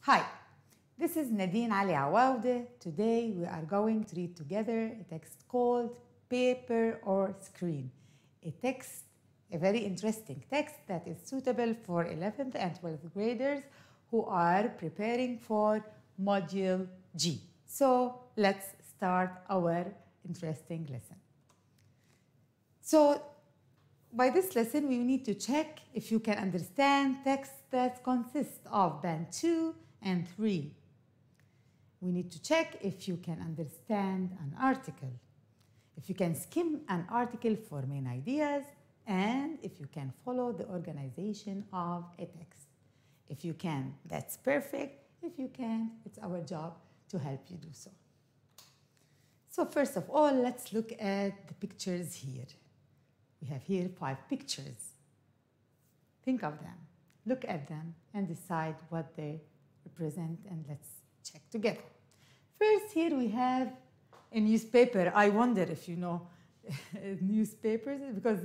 Hi, this is Nadine Ali Awawde. Today we are going to read together a text called Paper or Screen. A very interesting text that is suitable for 11th and 12th graders who are preparing for Module G. So let's start our interesting lesson. So by this lesson, we need to check if you can understand text that consists of band 2 and 3. We need to check if you can understand an article, if you can skim an article for main ideas, and if you can follow the organization of a text. If you can, that's perfect. If you can't, it's our job to help you do so. So first of all, let's look at the pictures here. We have here 5 pictures. Think of them, look at them, and decide what they represent, and let's check together. First, here we have a newspaper. I wonder if you know newspapers, because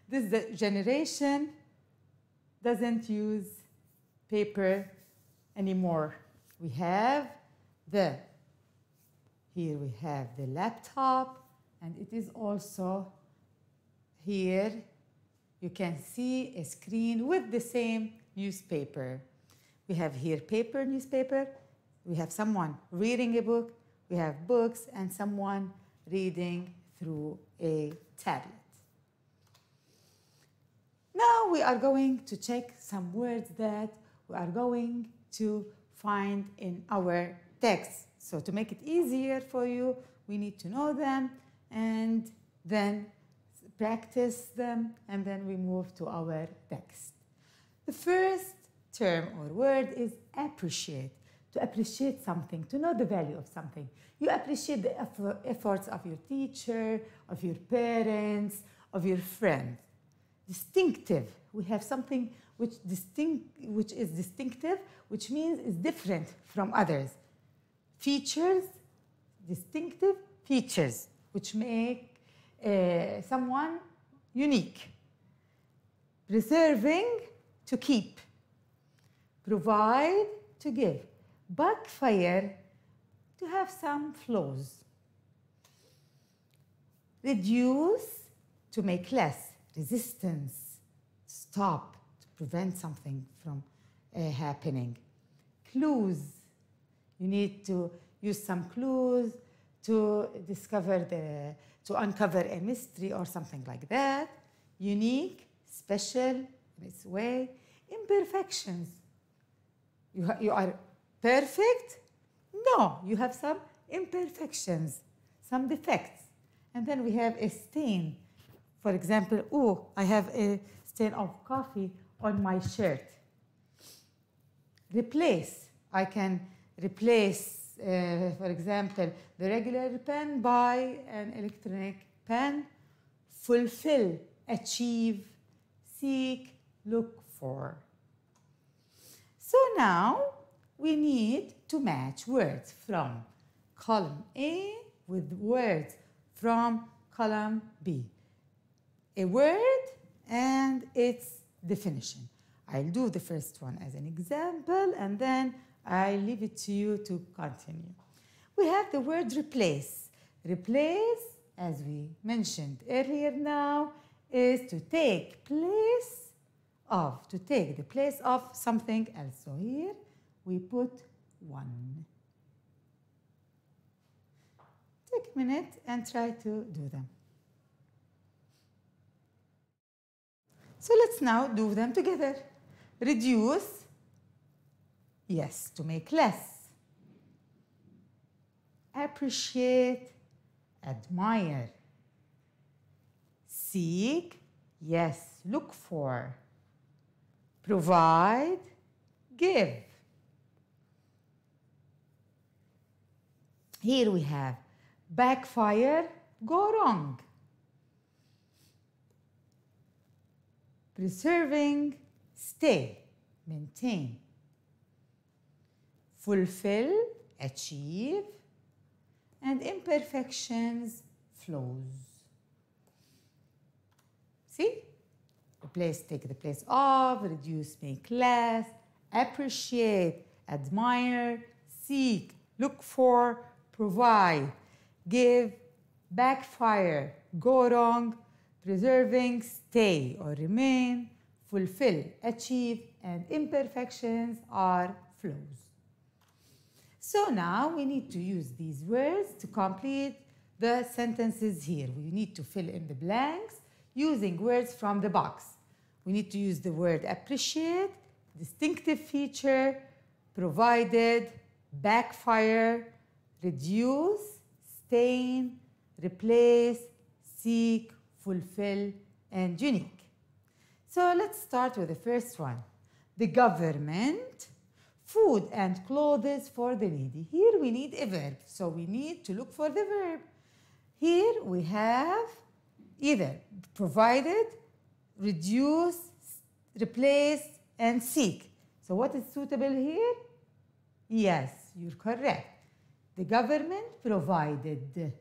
this generation doesn't use paper anymore. Here we have the laptop, and it is also here you can see a screen with the same newspaper. We have here paper newspaper, we have someone reading a book, we have books, and someone reading through a tablet. Now we are going to check some words that we are going to find in our text. So to make it easier for you, we need to know them and then practice them, and then we move to our text. The first term or word is appreciate. To appreciate something, to know the value of something. You appreciate the efforts of your teacher, of your parents, of your friend. Distinctive. We have something which is distinctive, which means is different from others. Features, distinctive features, which make someone unique. Preserving, to keep. Provide, to give. Backfire, to have some flaws. Reduce, to make less. Resistance, stop, to prevent something from happening. Clues, you need to use some clues to uncover a mystery or something like that. Unique, special in its way. Imperfections, you are perfect? No, you have some imperfections, some defects. And then we have a stain. For example, I have a stain of coffee on my shirt. Replace. I can replace, for example, the regular pen by an electronic pen. Fulfill, achieve, seek, look for. So now we need to match words from column A with words from column B. A word and its definition. I'll do the first one as an example, and then I leave it to you to continue. We have the word replace. Replace, as we mentioned earlier now, is to take the place of something else. So here we put one. Take a minute and try to do them. So let's now do them together. Reduce, yes, to make less. Appreciate, admire. Seek, yes, look for. Provide, give. Here we have backfire, go wrong. Preserving, stay, maintain. Fulfill, achieve. And imperfections, flaws. See? Replace, take the place of, reduce, make less, appreciate, admire, seek, look for, provide, give, backfire, go wrong, preserving, stay or remain, fulfill, achieve, and imperfections are flows. So now we need to use these words to complete the sentences here. We need to fill in the blanks using words from the box. We need to use the word appreciate, distinctive feature, provided, backfire, reduce, stain, replace, seek, fulfill, and unique. So let's start with the first one. The government, food and clothes for the needy. Here we need a verb, so we need to look for the verb. Here we have either provided, reduce, replace, and seek. So what is suitable here? Yes, you're correct. The government provided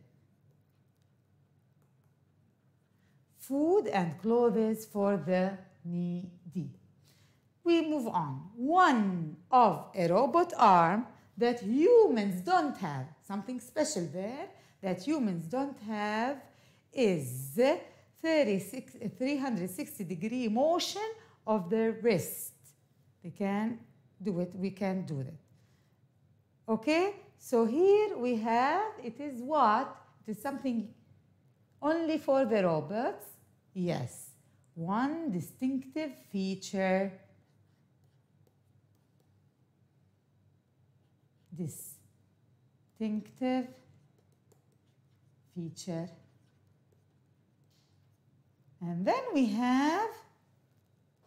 food and clothes for the needy. We move on. One of a robot arm that humans don't have, something special there that humans don't have, is 360-degree motion of the wrist. They can do it, we can do that. Okay, so here we have, it is what? It is something only for the robots. Yes, one distinctive feature. Distinctive feature. And then we have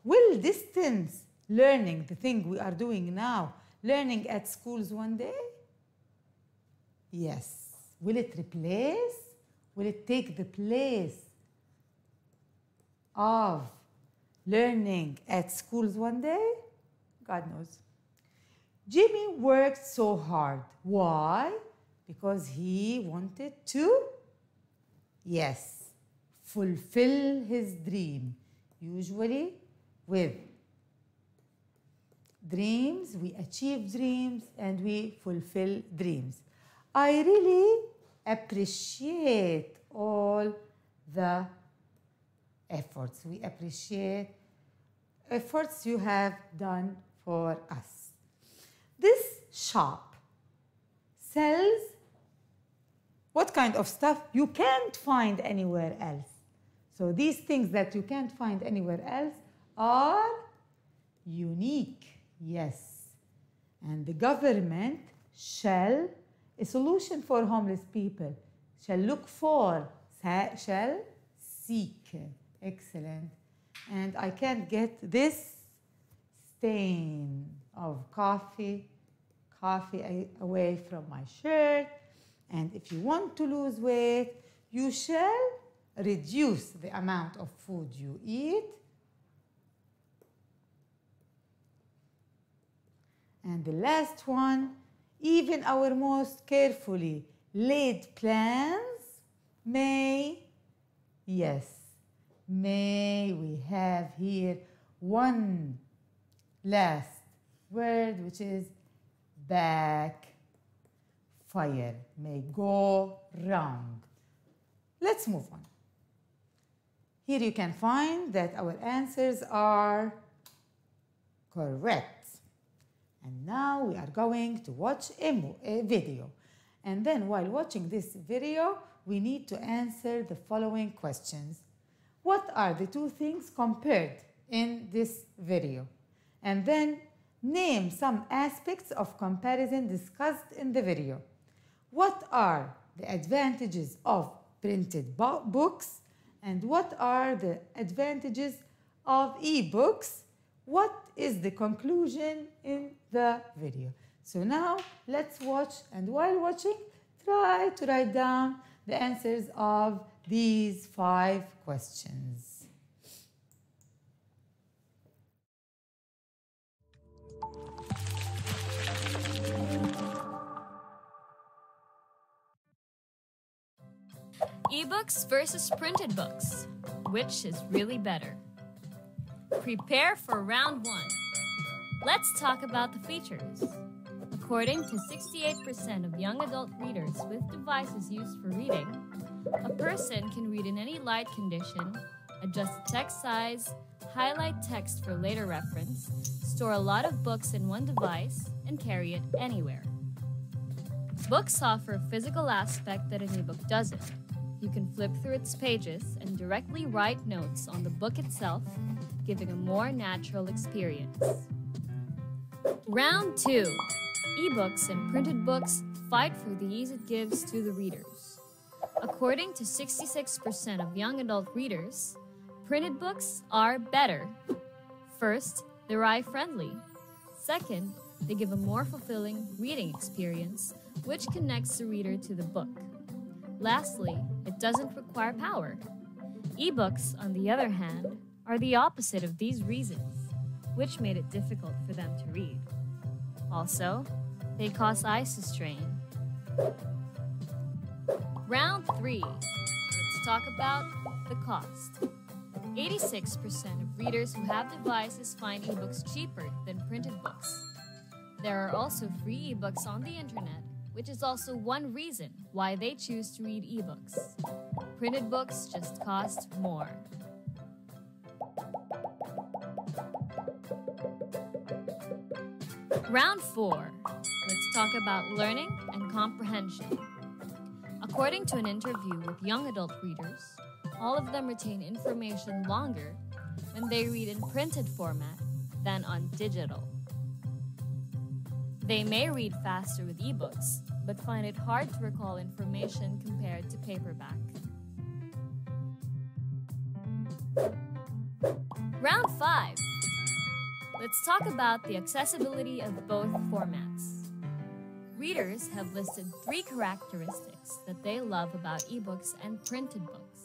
will distance learning, the thing we are doing now, learning at schools one day? Yes. Will it replace? Will it take the place of learning at schools one day? God knows. Jimmy worked so hard. Why? Because he wanted to, yes, fulfill his dream. Usually with dreams, we achieve dreams and we fulfill dreams. I really appreciate all the efforts. We appreciate efforts you have done for us. This shop sells what kind of stuff you can't find anywhere else. So these things that you can't find anywhere else are unique, yes. And the government shall, a solution for homeless people, shall look for, shall seek. Excellent. And I can't get this stain of coffee away from my shirt. And if you want to lose weight, you shall reduce the amount of food you eat. And the last one, even our most carefully laid plans may, yes, may we have here one last word, which is backfire, may go wrong. Let's move on. Here you can find that our answers are correct. And now we are going to watch a video. And then while watching this video, we need to answer the following questions. What are the two things compared in this video? And then name some aspects of comparison discussed in the video. What are the advantages of printed books? And what are the advantages of e-books? What is the conclusion in the video? So now let's watch, and while watching, try to write down the answers of these 5 questions. E-books versus printed books. Which is really better? Prepare for round 1. Let's talk about the features. According to 68% of young adult readers with devices used for reading, a person can read in any light condition, adjust the text size, highlight text for later reference, store a lot of books in one device, and carry it anywhere. Books offer a physical aspect that an ebook doesn't. You can flip through its pages and directly write notes on the book itself, giving a more natural experience. Round 2. Ebooks and printed books fight for the ease it gives to the readers. According to 66% of young adult readers, printed books are better. First, they're eye-friendly. Second, they give a more fulfilling reading experience, which connects the reader to the book. Lastly, it doesn't require power. Ebooks, on the other hand, are the opposite of these reasons, which made it difficult for them to read. Also, they cause eye strain. Round 3. Let's talk about the cost. 86% of readers who have devices find ebooks cheaper than printed books. There are also free ebooks on the internet, which is also one reason why they choose to read ebooks. Printed books just cost more. Round 4. Let's talk about learning and comprehension. According to an interview with young adult readers, all of them retain information longer when they read in printed format than on digital. They may read faster with ebooks, but find it hard to recall information compared to paperback. Round 5. Let's talk about the accessibility of both formats. Readers have listed 3 characteristics that they love about ebooks and printed books.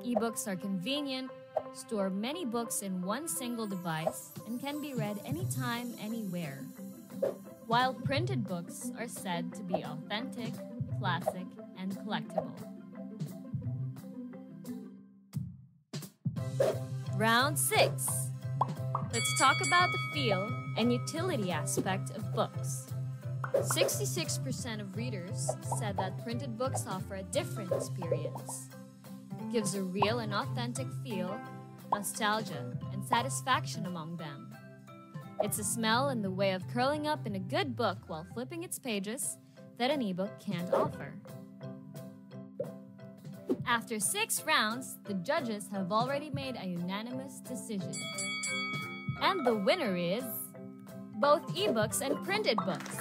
Ebooks are convenient, store many books in one single device, and can be read anytime, anywhere. While printed books are said to be authentic, classic, and collectible. Round 6. Let's talk about the feel and utility aspect of books. 66% of readers said that printed books offer a different experience. It gives a real and authentic feel, nostalgia, and satisfaction among them. It's a smell and the way of curling up in a good book while flipping its pages that an ebook can't offer. After 6 rounds, the judges have already made a unanimous decision. And the winner is both ebooks and printed books.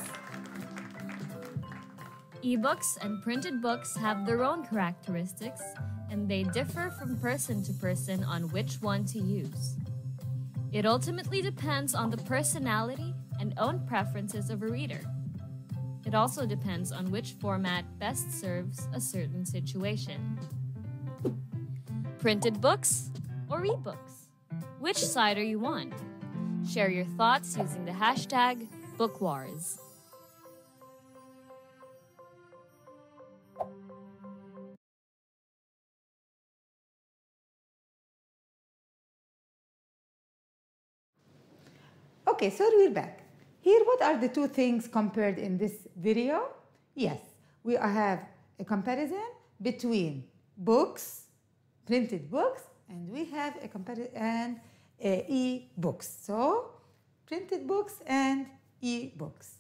Ebooks and printed books have their own characteristics, and they differ from person to person on which one to use. It ultimately depends on the personality and own preferences of a reader. It also depends on which format best serves a certain situation. Printed books or ebooks? Which side are you on? Share your thoughts using the hashtag BookWars. Okay, so we're back. Here, what are the 2 things compared in this video? Yes, we have a comparison between books, printed books, and we have a comparison and e-books. So, printed books and e-books.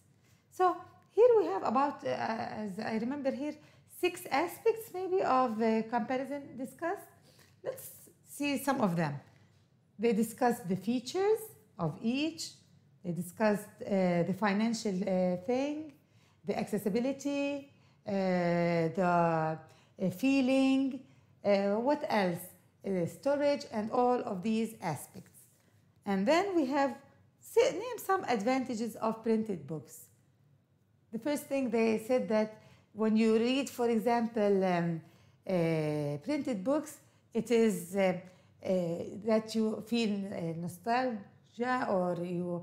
So, here we have about, as I remember here, 6 aspects maybe of comparison discussed. Let's see some of them. They discussed the features of each. They discussed the financial thing, the accessibility, the feeling, what else? Storage and all of these aspects. And then we have named some advantages of printed books. The first thing they said that when you read, for example, printed books, it is that you feel nostalgia or you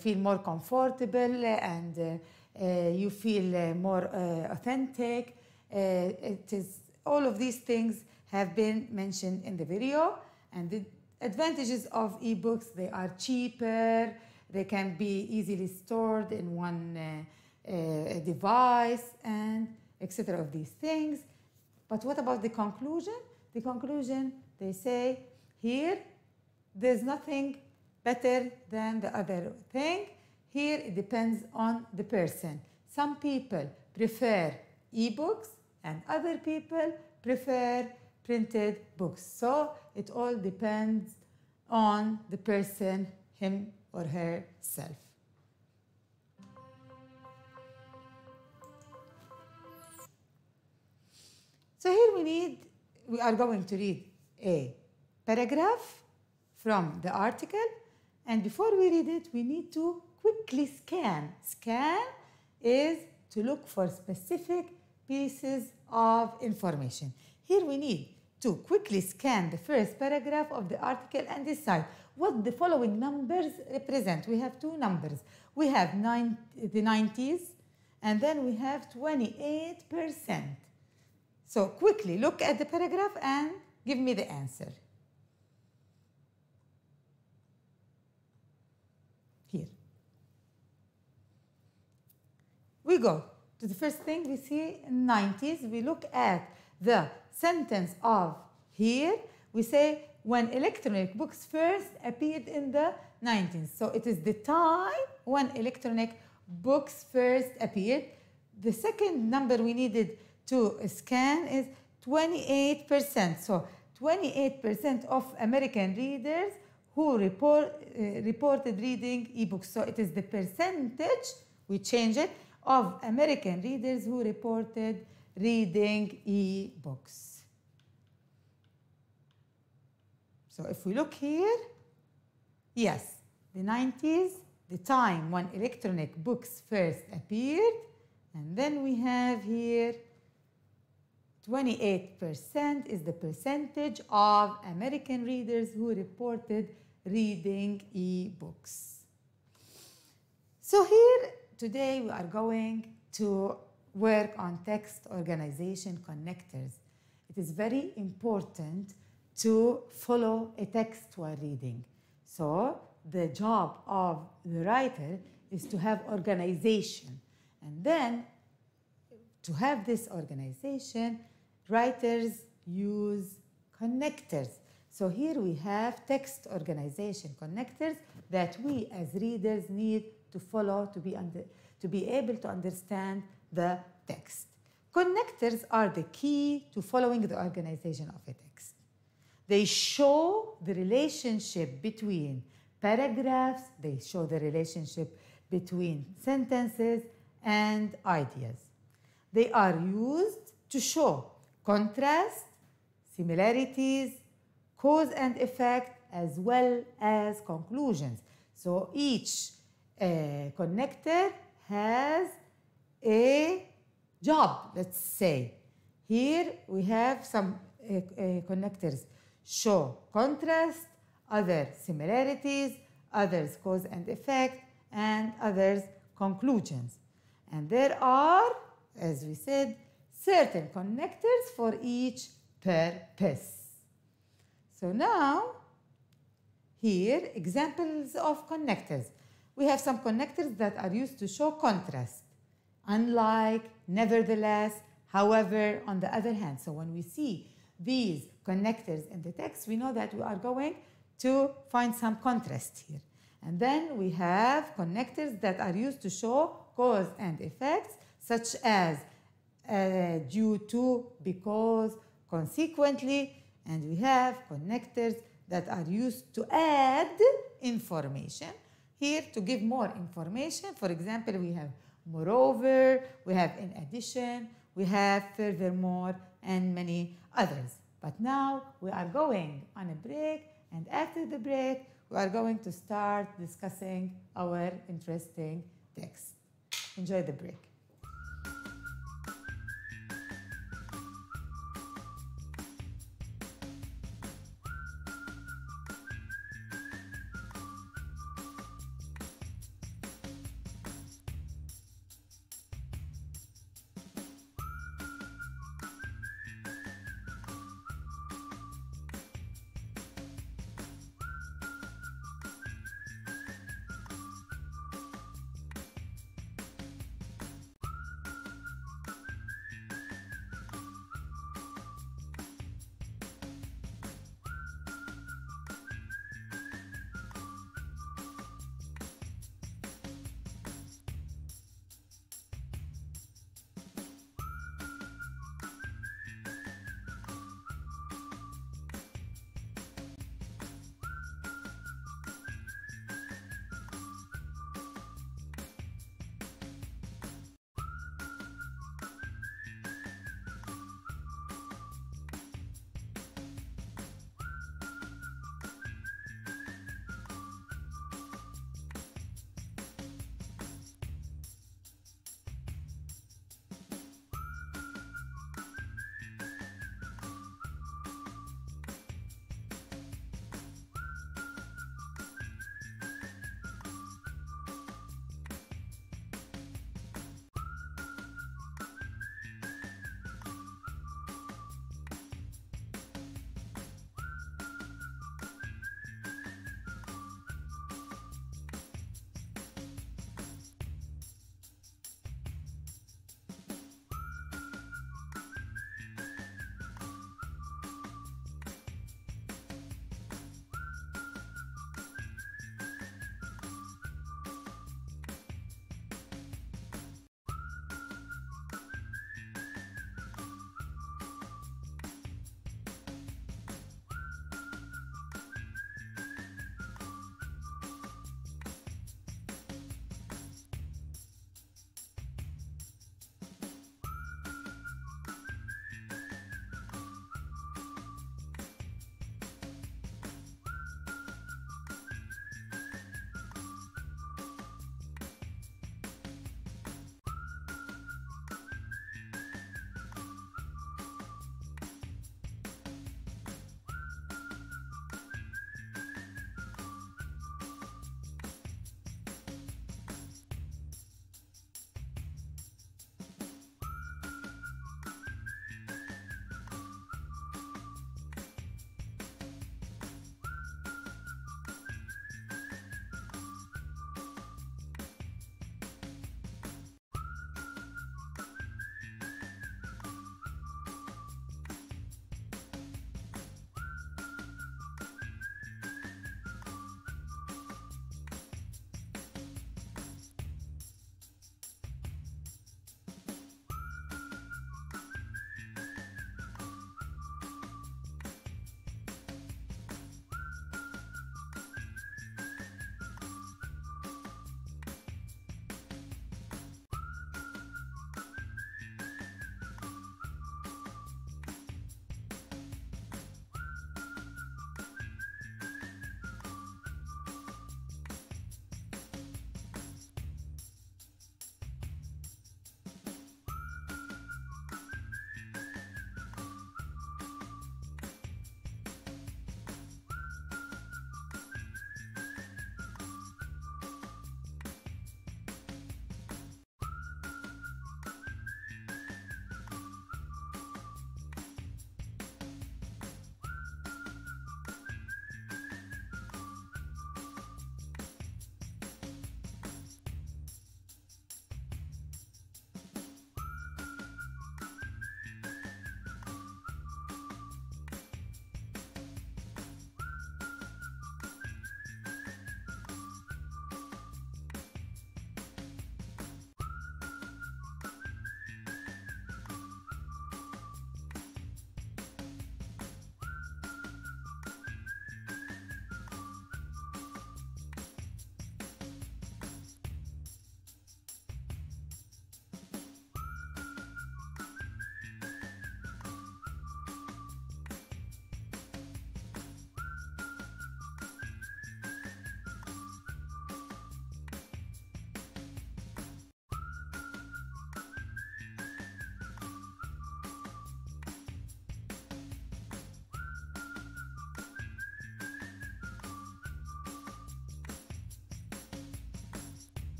feel more comfortable and you feel more authentic. It is all of these things have been mentioned in the video. And the advantages of ebooks: they are cheaper, They can be easily stored in one device, and etc. of these things. But what about the conclusion? The conclusion, they say, here, there's nothing better than the other thing. Here, it depends on the person. Some people prefer ebooks, and other people prefer printed books. So it all depends on the person, him or herself. So here we are going to read a paragraph from the article, and before we read it, we need to quickly scan. Scan is to look for specific pieces of information. Here we need to quickly scan the first paragraph of the article and decide what the following numbers represent. We have two numbers. We have the 90s, and then we have 28%. So quickly look at the paragraph and give me the answer. Here. We go to the first thing we see in 90s. We look at the sentence of here. We say when electronic books first appeared in the 90s. So it is the time when electronic books first appeared. The second number we needed to scan is 28%. So 28% of American readers who reported reading ebooks. So it is the percentage, we change it, of American readers who reported reading ebooks. So if we look here, yes, the 90s, the time when electronic books first appeared, and then we have here 28% is the percentage of American readers who reported reading ebooks. So here today we are going to work on text organization connectors. It is very important to follow a text while reading. So the job of the writer is to have organization. And then to have this organization, writers use connectors. So here we have text organization connectors that we as readers need to follow to be able to understand the text. Connectors are the key to following the organization of a text. They show the relationship between paragraphs, they show the relationship between sentences and ideas. They are used to show contrast, similarities, cause and effect, as well as conclusions. So each connector has a job, let's say. Here we have some connectors show contrast, other similarities, others cause and effect, and others conclusions. And there are, as we said, certain connectors for each purpose. So now, here, examples of connectors. We have some connectors that are used to show contrast. Unlike, nevertheless, however, on the other hand. So when we see these connectors in the text, we know that we are going to find some contrast here. And then we have connectors that are used to show cause and effects, such as due to, because, consequently, and we have connectors that are used to add information. Here, to give more information, for example, we have moreover, we have in addition, we have furthermore, and many others. But now we are going on a break, and after the break, we are going to start discussing our interesting text. Enjoy the break.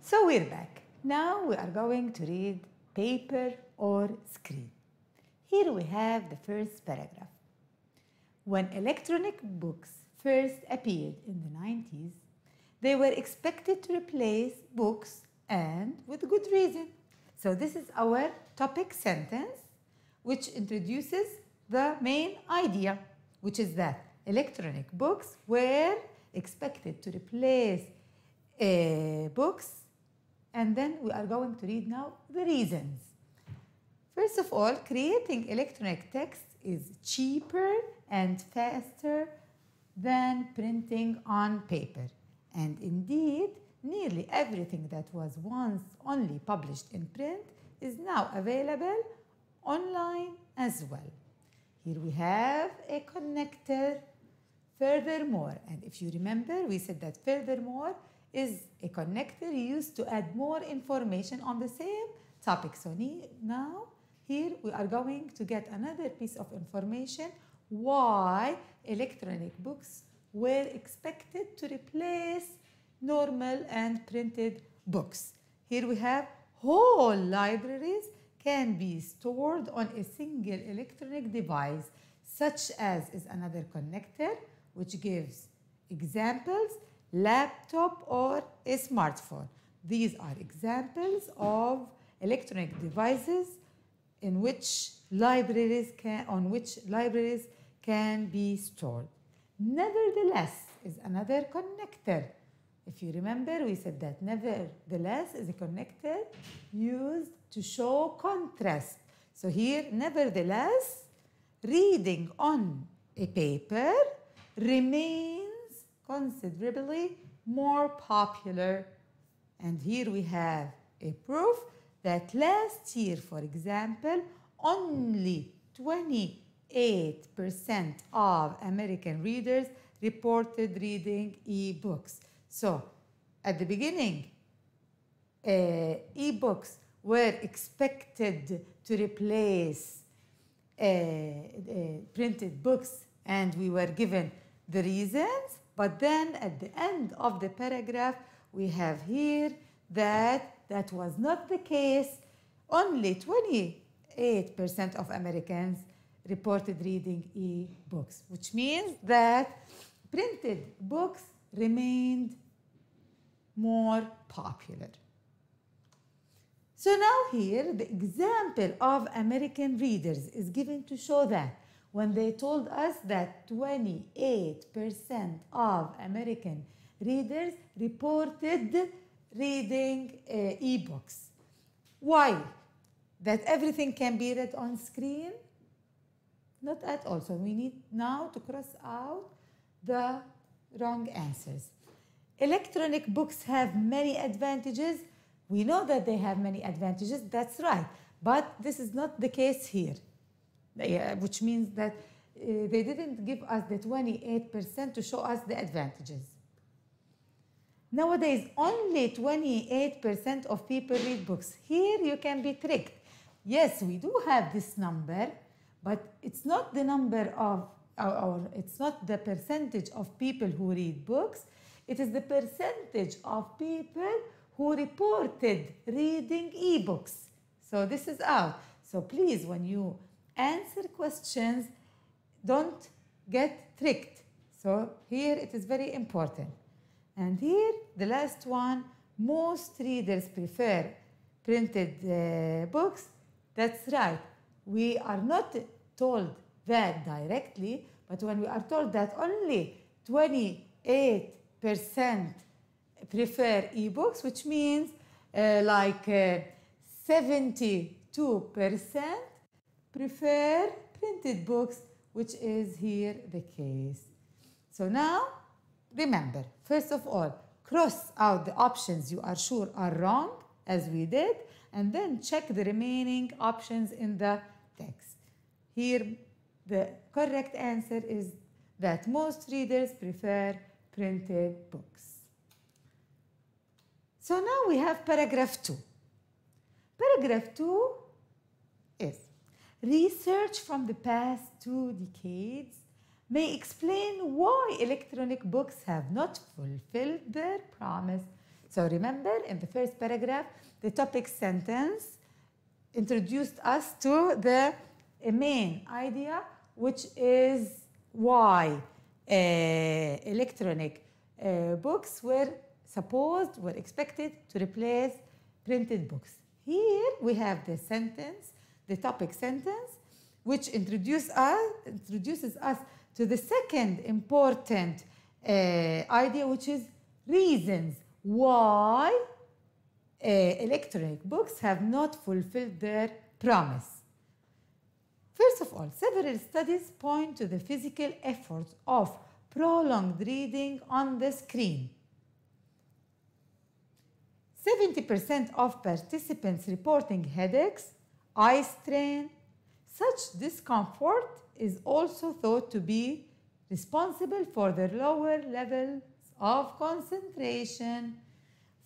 So we're back. Now we are going to read paper or screen. Here we have the first paragraph. When electronic books first appeared in the 90s, they were expected to replace books, and with good reason. So this is our topic sentence, which introduces the main idea, which is that electronic books were expected to replace books, and then we are going to read now the reasons. First of all, creating electronic text is cheaper and faster than printing on paper. And indeed, nearly everything that was once only published in print is now available online as well. Here we have a connector, furthermore. And if you remember, we said that furthermore is a connector used to add more information on the same topic. So now, here we are going to get another piece of information why electronic books were expected to replace normal and printed books. Here we have whole libraries can be stored on a single electronic device, such as is another connector, which gives examples, laptop or a smartphone. These are examples of electronic devices on which libraries can be stored. Nevertheless is another connector. If you remember, we said that nevertheless is a connector used to show contrast. So here, nevertheless, reading on a paper remains considerably more popular. And here we have a proof that last year, for example, only 28% of American readers reported reading e-books. So, at the beginning, e-books were expected to replace printed books, and we were given the reasons. But then, at the end of the paragraph, we have here that was not the case. Only 28% of Americans reported reading e-books, which means that printed books remained more popular. So now here, the example of American readers is given to show that when they told us that 28% of American readers reported reading e-books. Why? That everything can be read on screen? Not at all. So we need now to cross out the wrong answers. Electronic books have many advantages. We know that they have many advantages, that's right. But this is not the case here, which means that they didn't give us the 28% to show us the advantages. Nowadays, only 28% of people read books. Here you can be tricked. Yes, we do have this number, but it's not the number of, or it's not the percentage of people who read books. It is the percentage of people who reported reading e-books. So this is out. So please, when you answer questions, don't get tricked. So here it is very important. And here, the last one, most readers prefer printed books. That's right. We are not told that directly, but when we are told that only 28% prefer e-books, which means 72% prefer printed books, which is here the case. So now, remember, first of all, cross out the options you are sure are wrong, as we did, and then check the remaining options in the text. Here, the correct answer is that most readers prefer printed books. So now we have paragraph 2. Paragraph 2 is, research from the past 2 decades may explain why electronic books have not fulfilled their promise. So remember, in the first paragraph, the topic sentence introduced us to the main idea, which is why electronic books were expected to replace printed books. Here we have the sentence, the topic sentence, which introduces us to the second important idea, which is reasons why electronic books have not fulfilled their promise. First of all, several studies point to the physical efforts of prolonged reading on the screen. 70% of participants reporting headaches, eye strain. Such discomfort is also thought to be responsible for the lower levels of concentration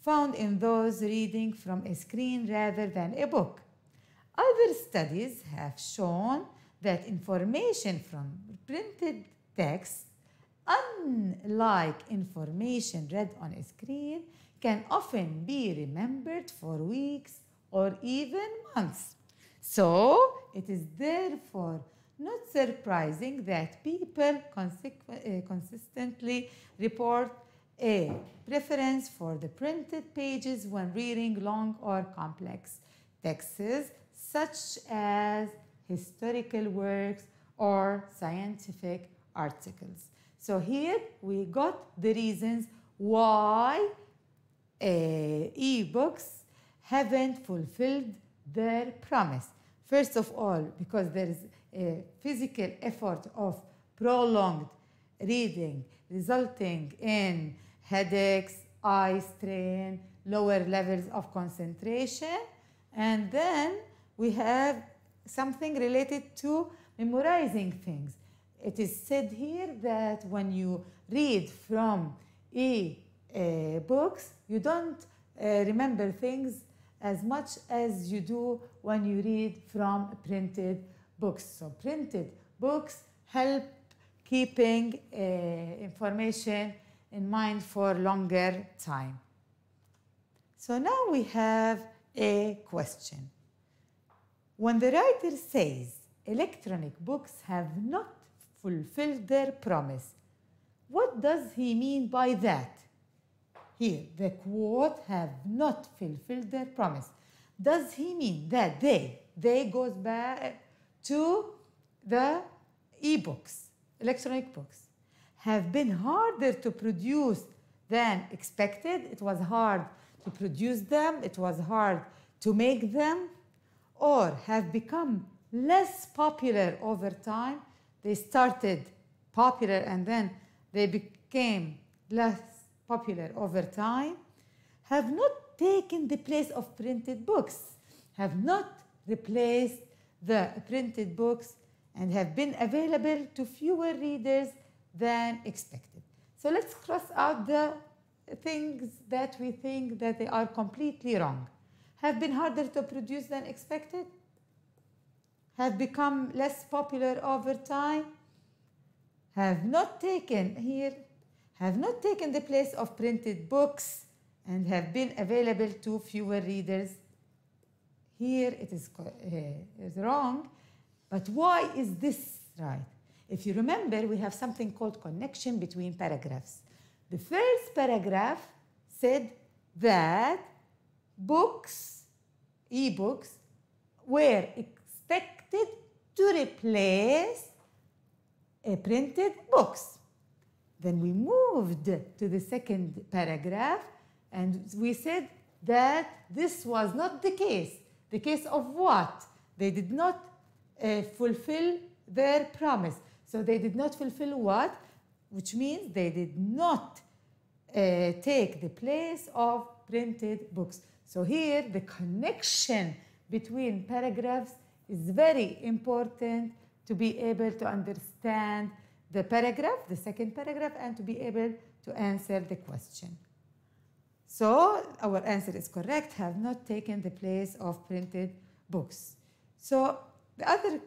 found in those reading from a screen rather than a book. Other studies have shown that information from printed text, unlike information read on a screen, can often be remembered for weeks or even months. So, it is therefore not surprising that people consistently report a preference for the printed pages when reading long or complex texts, such as historical works or scientific articles. So here we got the reasons why e-books haven't fulfilled their promise. First of all, because there is a physical effort of prolonged reading resulting in headaches, eye strain, lower levels of concentration, and then we have something related to memorizing things. It is said here that when you read from books, you don't remember things as much as you do when you read from printed books. So printed books help keeping information in mind for longer time. So now we have a question. When the writer says electronic books have not fulfilled their promise, what does he mean by that? Here, the quote, have not fulfilled their promise. Does he mean that they goes back to the e-books, electronic books, have been harder to produce than expected? It was hard to produce them, it was hard to make them, or have become less popular over time? They started popular and then they became less popular over time, have not taken the place of printed books, have not replaced the printed books, and have been available to fewer readers than expected. So let's cross out the things that we think that they are completely wrong. Have been harder to produce than expected, have become less popular over time, have not taken the place of printed books, and have been available to fewer readers. Here it is wrong, but why is this right? If you remember, we have something called connection between paragraphs. The first paragraph said that books, e-books, were expected to replace printed books. Then we moved to the second paragraph and we said that this was not the case. The case of what? They did not fulfill their promise. So they did not fulfill what? Which means they did not take the place of printed books. So here the connection between paragraphs is very important to be able to understand the paragraph, the second paragraph, and to be able to answer the question. So our answer is correct, have not taken the place of printed books. So the other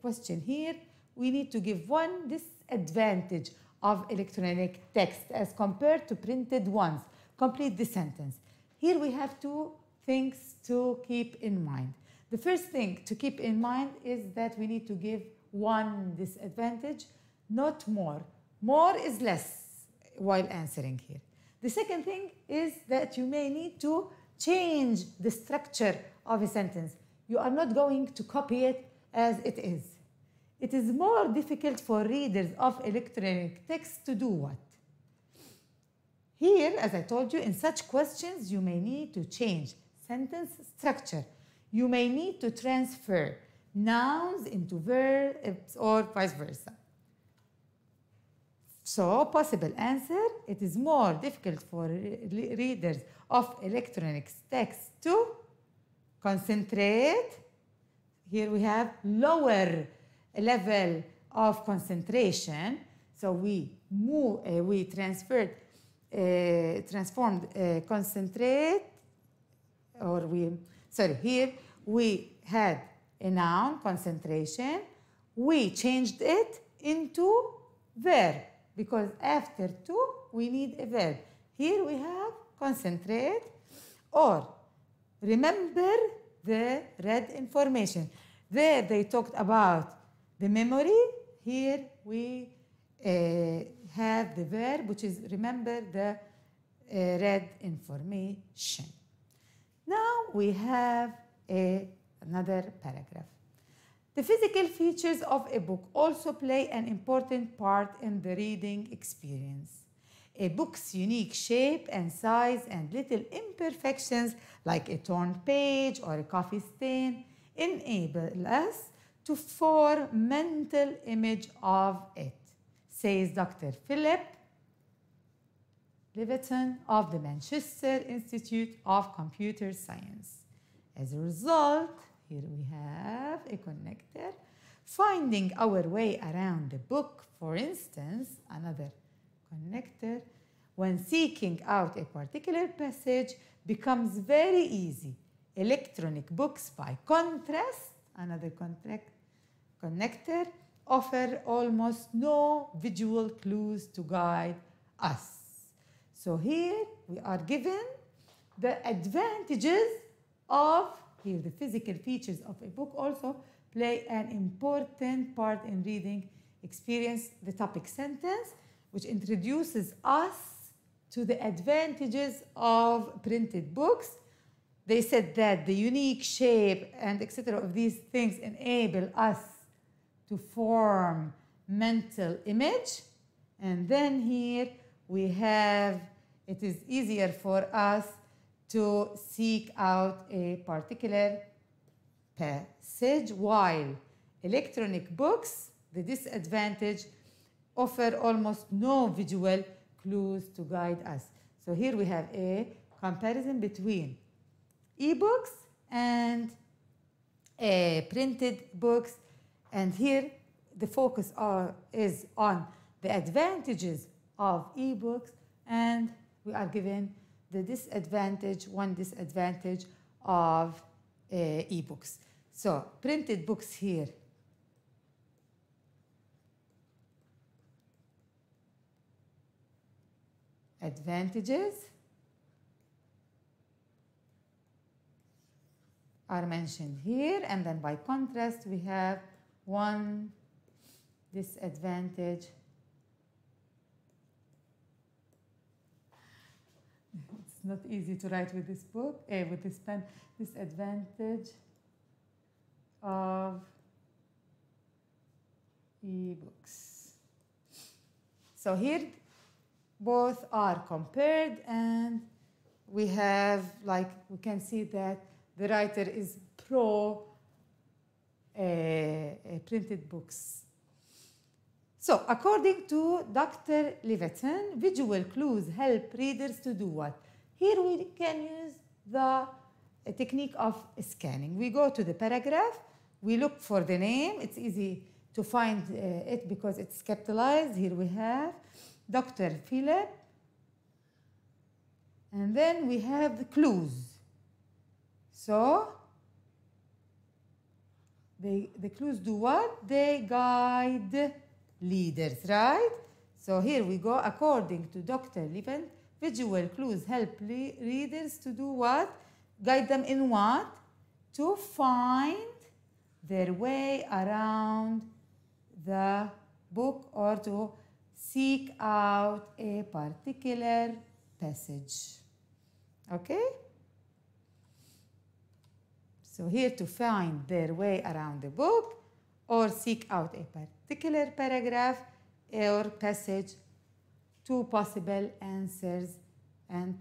question here, we need to give one disadvantage of electronic text as compared to printed ones. complete the sentence. Here we have two things to keep in mind. The first thing to keep in mind is that we need to give one disadvantage, not more. More is less while answering here. The second thing is that you may need to change the structure of a sentence. You are not going to copy it as it is. It is more difficult for readers of electronic text to do what? Here, as I told you, in such questions, you may need to change sentence structure. You may need to transfer nouns into verbs or vice versa. So, possible answer, it is more difficult for readers of electronic text to concentrate. Here we have lower level of concentration. So we transformed concentrate, here we had a noun, concentration. We changed it into verb, because after to, we need a verb. Here we have concentrate, or remember the read information. There they talked about the memory. Here we have the verb, which is remember the read information. Now we have another paragraph. The physical features of a book also play an important part in the reading experience. A book's unique shape and size and little imperfections like a torn page or a coffee stain enable us to form mental image of it, says Dr. Philip Leviton of the Manchester Institute of Computer Science. As a result, here we have a connector. Finding our way around the book, for instance, another connector, when seeking out a particular passage becomes very easy. Electronic books, by contrast, another connector, offer almost no visual clues to guide us. So here we are given the advantages of, here the physical features of a book also play an important part in reading experience. The topic sentence, which introduces us to the advantages of printed books. They said that the unique shape and etc. of these things enable us to form mental image. And then here we have, it is easier for us to seek out a particular passage, while electronic books, the disadvantage, offer almost no visual clues to guide us. So here we have a comparison between e-books and printed books, and here the focus is on the advantages of e-books, and we are given the disadvantage, one disadvantage of e-books. So printed books here, advantages are mentioned here, and then by contrast we have one disadvantage. It's not easy to write with this book, with this pen. Disadvantage of e-books. So here both are compared, and we have, like, we can see that the writer is pro printed books. So according to Dr. Leviton, visual clues help readers to do what? Here we can use the technique of scanning. We go to the paragraph, we look for the name. It's easy to find it because it's capitalized. Here we have Dr. Philip, and then we have the clues. So the clues do what? They guide leaders, right? So here we go. According to Dr. Visual clues help readers to do what? Guide them in what? To find their way around the book or to seek out a particular passage. Okay? So here, to find their way around the book or seek out a particular paragraph or passage, two possible answers, and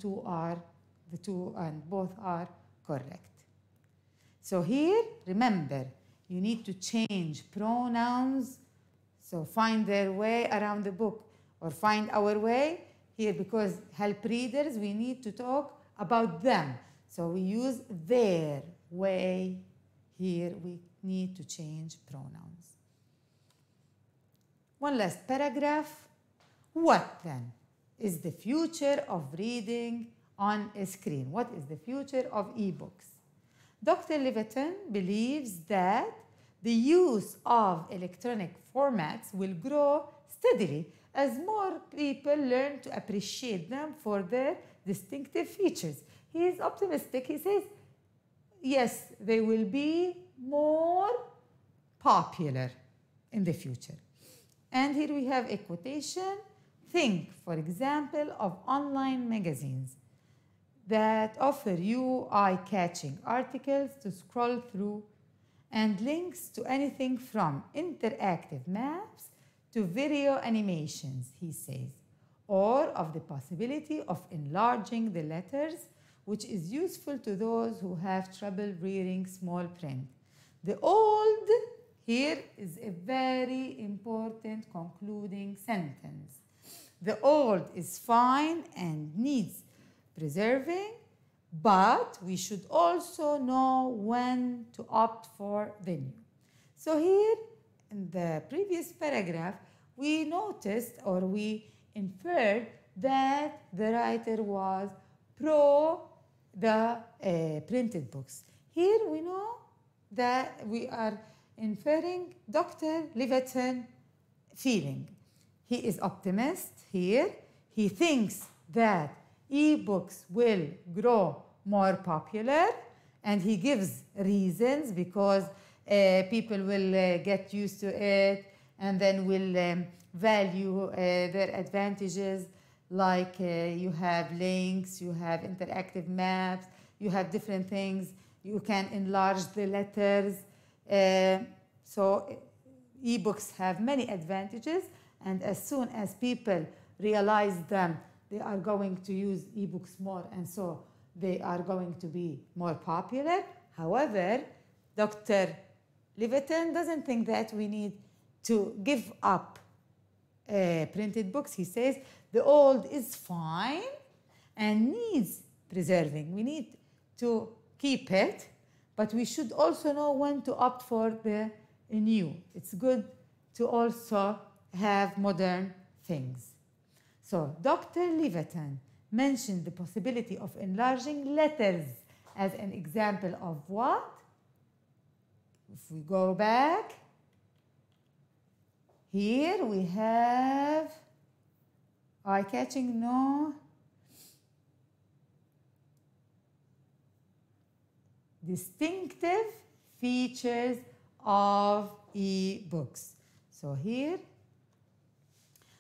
both are correct. So here, remember, you need to change pronouns. So find their way around the book or find our way. Here, because help readers, we need to talk about them. So we use their way. Here we need to change pronouns. One last paragraph. What then is the future of reading on a screen? What is the future of e-books? Dr. Levitin believes that the use of electronic formats will grow steadily as more people learn to appreciate them for their distinctive features. He is optimistic. He says, yes, they will be more popular in the future. And here we have a quotation. Think, for example, of online magazines that offer you eye-catching articles to scroll through and links to anything from interactive maps to video animations, he says, or of the possibility of enlarging the letters, which is useful to those who have trouble reading small print. The old here is a very important concluding sentence. The old is fine and needs preserving, but we should also know when to opt for the new. So here in the previous paragraph, we noticed or we inferred that the writer was pro the printed books. Here we know that we are inferring Dr. Levitin feeling. He is optimist here. He thinks that e-books will grow more popular, and he gives reasons because people will get used to it and then will value their advantages, like you have links, you have interactive maps, you have different things, you can enlarge the letters. So e-books have many advantages, and as soon as people realize them, they are going to use e-books more, and so they are going to be more popular. However, Dr. Levitin doesn't think that we need to give up printed books. He says the old is fine and needs preserving. We need to keep it, but we should also know when to opt for the new. It's good to also have modern things. So Dr. Levitin mentioned the possibility of enlarging letters as an example of what? If we go back, here we have eye-catching, no. Distinctive features of e-books. So here,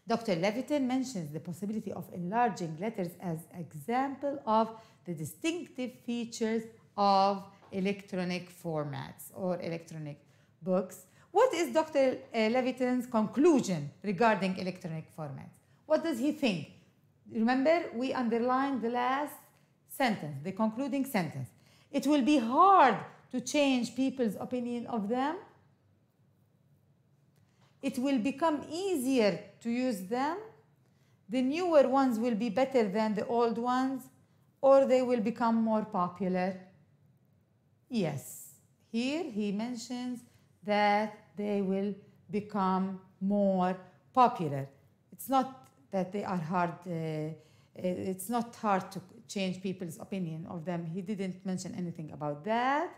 Dr. Levitin mentions the possibility of enlarging letters as an example of the distinctive features of electronic formats or electronic books. What is Dr. Levitin's conclusion regarding electronic formats? What does he think? Remember, we underlined the last sentence, the concluding sentence. It will be hard to change people's opinion of them. It will become easier to use them. The newer ones will be better than the old ones, or they will become more popular. Yes, here he mentions that they will become more popular. It's not that they are hard, it's not hard to change people's opinion of them. He didn't mention anything about that.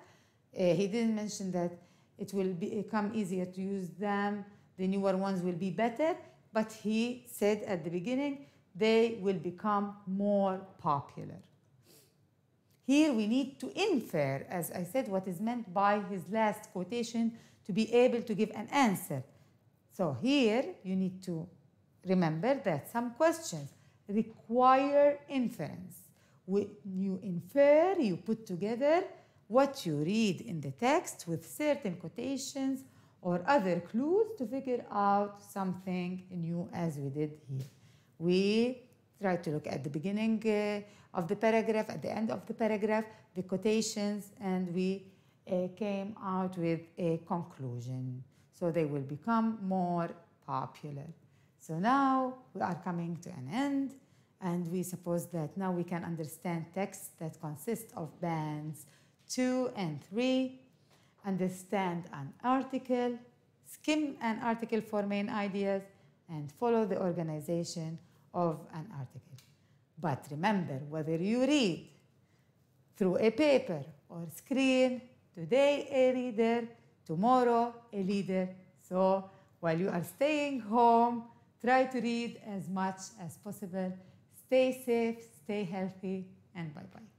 He didn't mention that it will become easier to use them. The newer ones will be better, but he said at the beginning they will become more popular. Here we need to infer, as I said, what is meant by his last quotation to be able to give an answer. So here you need to remember that some questions require inference. When you infer, you put together what you read in the text with certain quotations or other clues to figure out something new, as we did here. We tried to look at the beginning of the paragraph, at the end of the paragraph, the quotations, and we came out with a conclusion. So they will become more popular. So now we are coming to an end, and we suppose that now we can understand texts that consist of bands 2 and 3, understand an article, skim an article for main ideas, and follow the organization of an article. But remember, whether you read through a paper or screen, today a reader, tomorrow a leader. So while you are staying home, try to read as much as possible. Stay safe, stay healthy, and bye-bye.